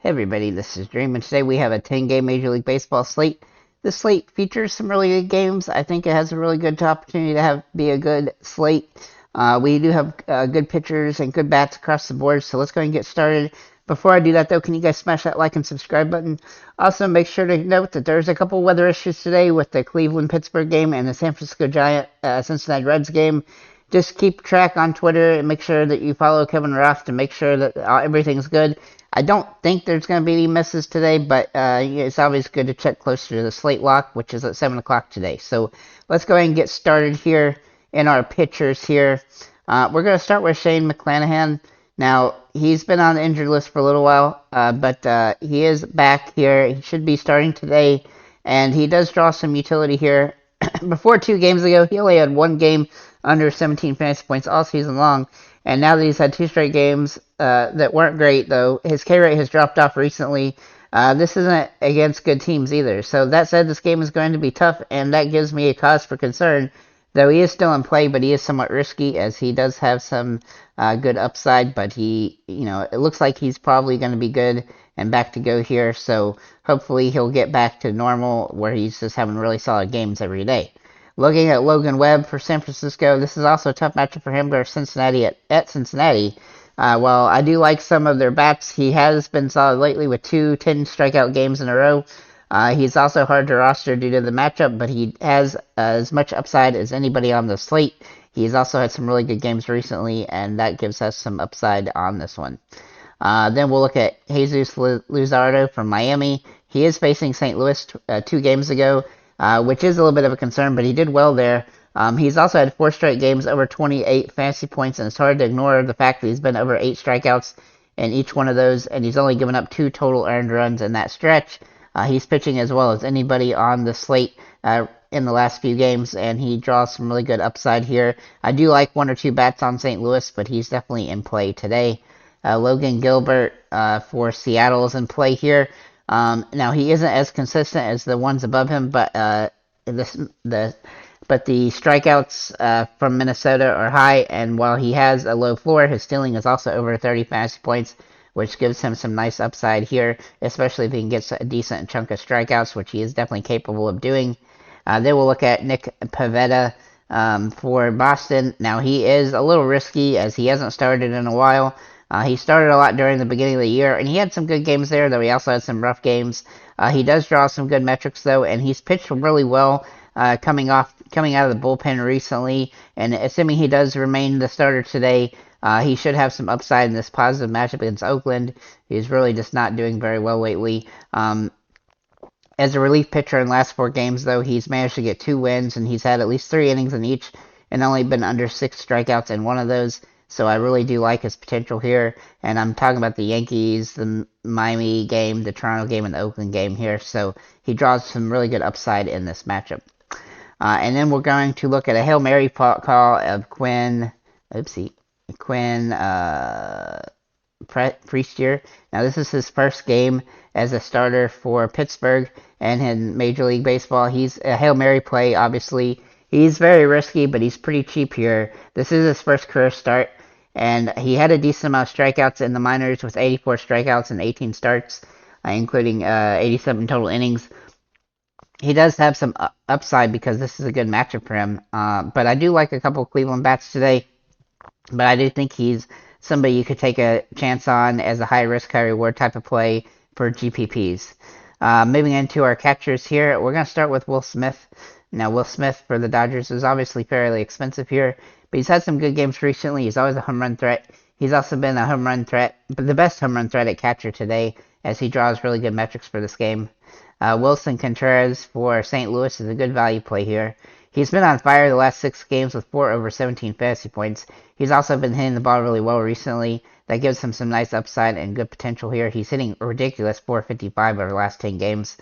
Hey everybody, this is Dream, and today we have a 10-game Major League Baseball slate. This slate features some really good games. I think it has a really good opportunity to be a good slate. We do have good pitchers and good bats across the board, so let's go ahead and get started. Before I do that, though, can you guys smash that like and subscribe button? Also, make sure to note that there's a couple weather issues today with the Cleveland-Pittsburgh game and the San Francisco Cincinnati Reds game. Just keep track on Twitter and make sure that you follow Kevin Roth to make sure that everything's good. I don't think there's going to be any misses today, but it's always good to check closer to the slate lock, which is at 7 o'clock today. So let's go ahead and get started here in our pitchers here. We're going to start with Shane McClanahan. Now, he's been on the injured list for a little while, but he is back here. He should be starting today, and he does draw some utility here. Before 2 games ago, he only had 1 game under 17 fantasy points all season long. And now that he's had 2 straight games that weren't great, though, his K rate has dropped off recently. This isn't against good teams either. So that said, this game is going to be tough, and that gives me a cause for concern. Though he is still in play, but he is somewhat risky, as he does have some good upside. But it looks like he's probably going to be good and back to go here. So hopefully he'll get back to normal, where he's just having really solid games every day. Looking at Logan Webb for San Francisco, this is also a tough matchup for him versus Cincinnati at Cincinnati. While I do like some of their bats, he has been solid lately with 2 10-strikeout games in a row. He's also hard to roster due to the matchup, but he has as much upside as anybody on the slate. He's also had some really good games recently, and that gives us some upside on this one. Then we'll look at Jesus Luzardo from Miami. He is facing St. Louis 2 games ago. Which is a little bit of a concern, but he did well there. He's also had 4 straight games over 28 fantasy points, and it's hard to ignore the fact that he's been over 8 strikeouts in each one of those, and he's only given up 2 total earned runs in that stretch. He's pitching as well as anybody on the slate in the last few games, and he draws some really good upside here. I do like 1 or 2 bats on St. Louis, but he's definitely in play today. Logan Gilbert for Seattle is in play here. Now he isn't as consistent as the ones above him, but the strikeouts from Minnesota are high, and while he has a low floor, his stealing is also over 30 fantasy points, which gives him some nice upside here, especially if he can get a decent chunk of strikeouts, which he is definitely capable of doing. Then we'll look at Nick Pivetta for Boston. Now he is a little risky as he hasn't started in a while. He started a lot during the beginning of the year, and he had some good games there, though he also had some rough games. He does draw some good metrics, though, and he's pitched really well coming out of the bullpen recently. And assuming he does remain the starter today, he should have some upside in this positive matchup against Oakland. He's really just not doing very well lately. As a relief pitcher in the last 4 games, though, he's managed to get 2 wins, and he's had at least 3 innings in each, and only been under 6 strikeouts in one of those. So I really do like his potential here, and I'm talking about the Yankees, the Miami game, the Toronto game, and the Oakland game here. So he draws some really good upside in this matchup. And then we're going to look at a Hail Mary call of Quinn Priester. Now this is his first game as a starter for Pittsburgh and in Major League Baseball. He's a Hail Mary play, obviously. He's very risky, but he's pretty cheap here. This is his first career start, and he had a decent amount of strikeouts in the minors with 84 strikeouts and 18 starts, including 87 total innings. He does have some upside because this is a good matchup for him, but I do like a couple of Cleveland bats today, but I do think he's somebody you could take a chance on as a high-risk, high-reward type of play for GPPs. Moving into our catchers here, we're going to start with Will Smith. Now, Will Smith for the Dodgers is obviously fairly expensive here, but he's had some good games recently. He's always a home run threat. He's also been a home run threat, but the best home run threat at catcher today, as he draws really good metrics for this game. Wilson Contreras for St. Louis is a good value play here. He's been on fire the last 6 games with 4 over 17 fantasy points. He's also been hitting the ball really well recently. That gives him some nice upside and good potential here. He's hitting a ridiculous 455 over the last 10 games.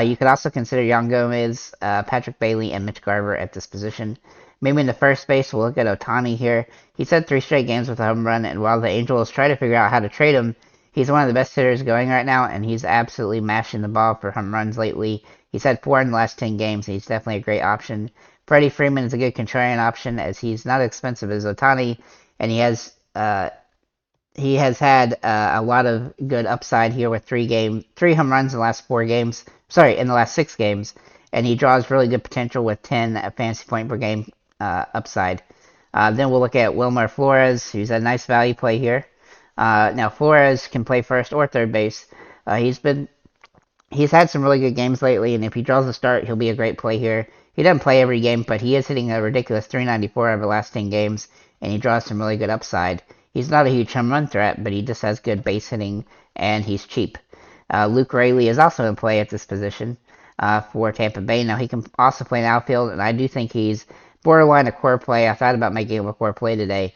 You could also consider Yan Gomez, Patrick Bailey, and Mitch Garver at this position. Maybe in the first base, we'll look at Ohtani here. He's had 3 straight games with a home run, and while the Angels try to figure out how to trade him, he's one of the best hitters going right now, and he's absolutely mashing the ball for home runs lately. He's had 4 in the last 10 games, and he's definitely a great option. Freddie Freeman is a good contrarian option, as he's not as expensive as Ohtani, and he has he has had a lot of good upside here with 3 home runs in the last 4 games. Sorry, in the last 6 games, and he draws really good potential with 10 fantasy point per game upside. Then we'll look at Wilmer Flores, who's a nice value play here. Now Flores can play first or third base. He's had some really good games lately, and if he draws a start, he'll be a great play here. He doesn't play every game, but he is hitting a ridiculous 394 over the last 10 games, and he draws some really good upside. He's not a huge home run threat, but he just has good base hitting, and he's cheap. Luke Raley is also in play at this position for Tampa Bay. Now, he can also play in outfield, and I do think he's borderline a core play. I thought about making him a core play today.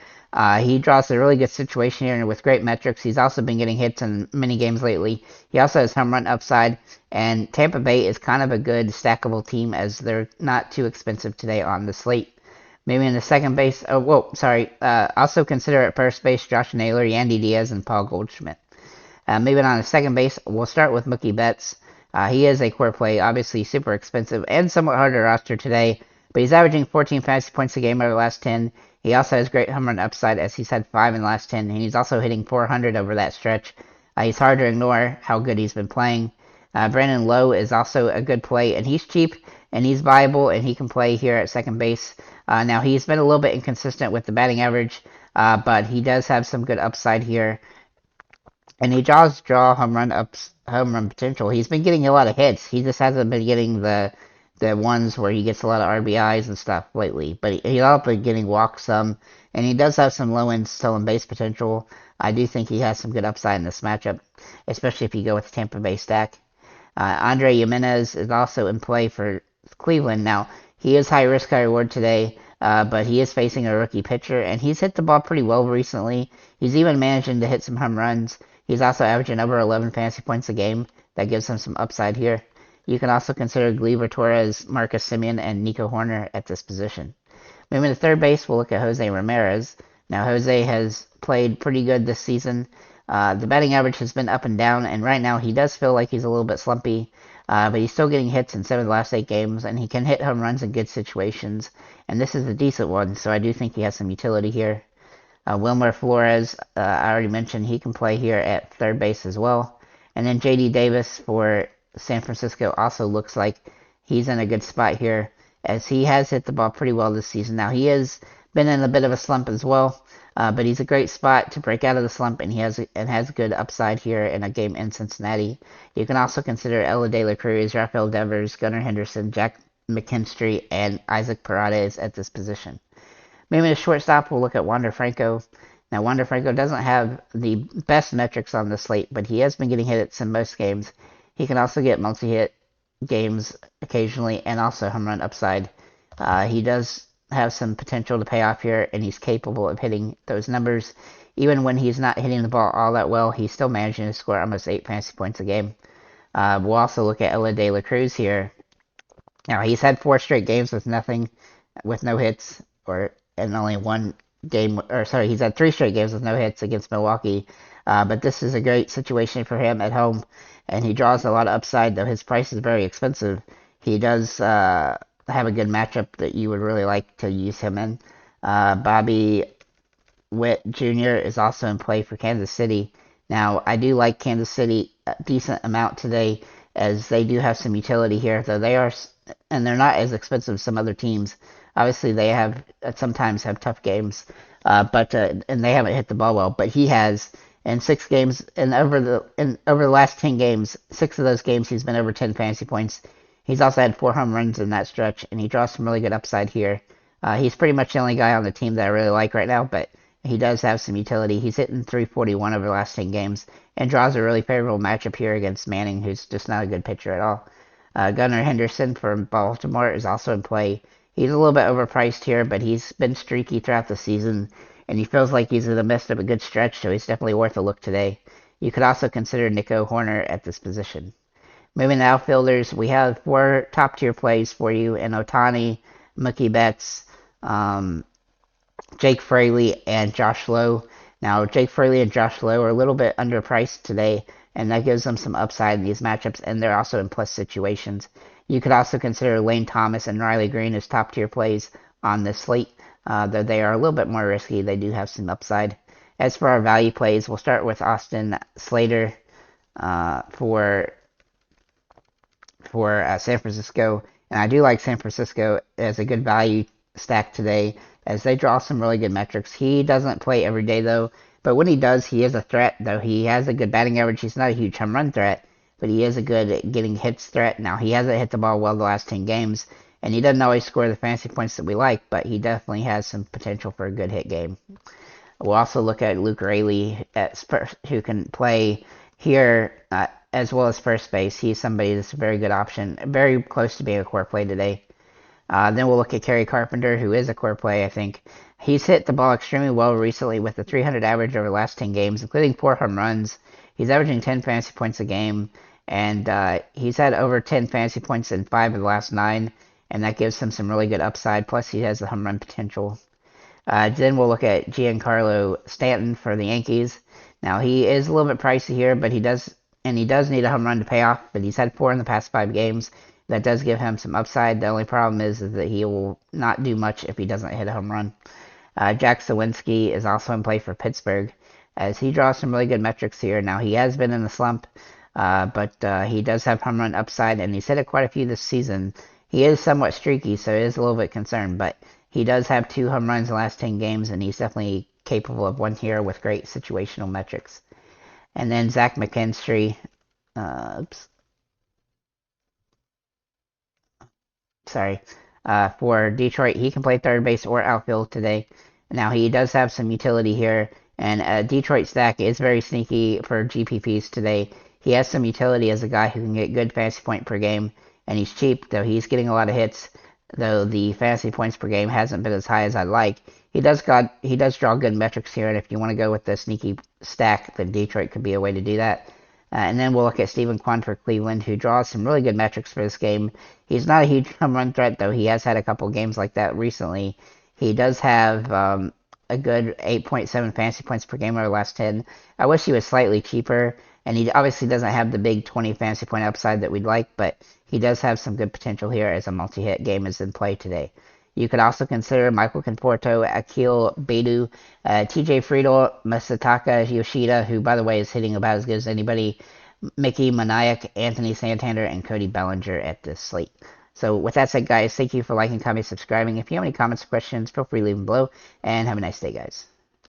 He draws a really good situation here with great metrics. He's also been getting hits in many games lately. He also has home run upside, and Tampa Bay is kind of a good stackable team as they're not too expensive today on the slate. Maybe in the second base, also consider at first base Josh Naylor, Yandy Diaz, and Paul Goldschmidt. Maybe on the second base, we'll start with Mookie Betts. He is a core play, obviously super expensive and somewhat hard to roster today, but he's averaging 14 fantasy points a game over the last 10. He also has great home run upside as he's had 5 in the last 10, and he's also hitting 400 over that stretch. He's hard to ignore how good he's been playing. Brandon Lowe is also a good play, and he's cheap, and he's viable, and he can play here at second base. Now, he's been a little bit inconsistent with the batting average, but he does have some good upside here. And he does draw home run potential. He's been getting a lot of hits. He just hasn't been getting the ones where he gets a lot of RBIs and stuff lately. But he's also been getting walked some, and he does have some low-end stolen base potential. I do think he has some good upside in this matchup, especially if you go with the Tampa Bay stack. Andre Jimenez is also in play for Cleveland. Now, he is high risk, high reward today, but he is facing a rookie pitcher, and he's hit the ball pretty well recently. He's even managing to hit some home runs. He's also averaging over 11 fantasy points a game. That gives him some upside here. You can also consider Gleyber Torres, Marcus Semien, and Nico Horner at this position. Moving to third base, we'll look at Jose Ramirez. Now, Jose has played pretty good this season. The batting average has been up and down, and right now he does feel like he's a little bit slumpy, but he's still getting hits in 7 of the last 8 games, and he can hit home runs in good situations, and this is a decent one, so I do think he has some utility here. Wilmer Flores, I already mentioned, he can play here at third base as well. And then J.D. Davis for San Francisco also looks like he's in a good spot here, as he has hit the ball pretty well this season. Now, he has been in a bit of a slump as well, but he's a great spot to break out of the slump, and he has good upside here in a game in Cincinnati. You can also consider Ella De La Cruz, Rafael Devers, Gunnar Henderson, Jack McKinstry, and Isaac Paredes at this position. Maybe a shortstop, we'll look at Wander Franco. Now, Wander Franco doesn't have the best metrics on the slate, but he has been getting hits in most games. He can also get multi-hit games occasionally and also home run upside. He does have some potential to pay off here, and he's capable of hitting those numbers. Even when he's not hitting the ball all that well, he's still managing to score almost 8 fantasy points a game. We'll also look at Ella De La Cruz here. Now, he's had 4 straight games with no hits, and only one game, he's had 3 straight games with no hits against Milwaukee. But this is a great situation for him at home, and he draws a lot of upside, though his price is very expensive. He does have a good matchup that you would really like to use him in. Bobby Witt Jr. is also in play for Kansas City. Now, I do like Kansas City a decent amount today, as they do have some utility here, though they're not as expensive as some other teams. Obviously, they sometimes have tough games, and they haven't hit the ball well. But he has in 6 games, and over the last 10 games, 6 of those games he's been over 10 fantasy points. He's also had 4 home runs in that stretch, and he draws some really good upside here. He's pretty much the only guy on the team that I really like right now, but he does have some utility. He's hitting 341 over the last 10 games, and draws a really favorable matchup here against Manning, who's just not a good pitcher at all. Gunnar Henderson from Baltimore is also in play. He's a little bit overpriced here, but he's been streaky throughout the season, and he feels like he's in the midst of a good stretch, so he's definitely worth a look today. You could also consider Nico Horner at this position. Moving to outfielders, we have 4 top-tier plays for you in Ohtani, Mookie Betts, Jake Fraley, and Josh Lowe. Now, Jake Fraley and Josh Lowe are a little bit underpriced today, and that gives them some upside in these matchups, and they're also in plus situations. You could also consider Lane Thomas and Riley Green as top-tier plays on this slate, though they are a little bit more risky. They do have some upside. As for our value plays, we'll start with Austin Slater for San Francisco. And I do like San Francisco as a good value stack today, as they draw some really good metrics. He doesn't play every day, though. But when he does, he is a threat, though. He has a good batting average. He's not a huge home run threat, but he is a good getting hits threat. Now, he hasn't hit the ball well the last 10 games, and he doesn't always score the fantasy points that we like, but he definitely has some potential for a good hit game. We'll also look at Luke Raley, who can play here as well as first base. He's somebody that's a very good option, very close to being a core play today. Then we'll look at Kerry Carpenter, who is a core play, I think. He's hit the ball extremely well recently with a 300 average over the last 10 games, including 4 home runs. He's averaging 10 fantasy points a game, and he's had over 10 fantasy points in 5 of the last 9, and that gives him some really good upside. Plus, he has the home run potential. Then we'll look at Giancarlo Stanton for the Yankees. Now, he is a little bit pricey here, but he does need a home run to pay off, but he's had 4 in the past 5 games. That does give him some upside. The only problem is that he will not do much if he doesn't hit a home run. Jack Sawinski is also in play for Pittsburgh, as he draws some really good metrics here. Now, he has been in the slump, but he does have home run upside, and he's hit it quite a few this season. He is somewhat streaky, so it is a little bit concerned, but he does have 2 home runs in the last 10 games, and he's definitely capable of one here with great situational metrics. And then Zach McKinstry, for Detroit, he can play third base or outfield today. Now, he does have some utility here, and Detroit stack is very sneaky for GPPs today. He has some utility as a guy who can get good fantasy point per game, and he's cheap, though he's getting a lot of hits, though the fantasy points per game hasn't been as high as I'd like. He does draw good metrics here, and if you want to go with the sneaky stack, then Detroit could be a way to do that. And then we'll look at Steven Kwan for Cleveland, who draws some really good metrics for this game. He's not a huge home run threat, though he has had a couple games like that recently. He does have a good 8.7 fantasy points per game over the last 10. I wish he was slightly cheaper, and he obviously doesn't have the big 20 fantasy point upside that we'd like, but he does have some good potential here as a multi-hit game is in play today. You could also consider Michael Conforto, Akil Beidou, TJ Friedel, Masataka Yoshida, who, by the way, is hitting about as good as anybody, Mickey Manayak, Anthony Santander, and Cody Bellinger at this slate. So with that said, guys, thank you for liking, commenting, subscribing. If you have any comments or questions, feel free to leave them below, and have a nice day, guys.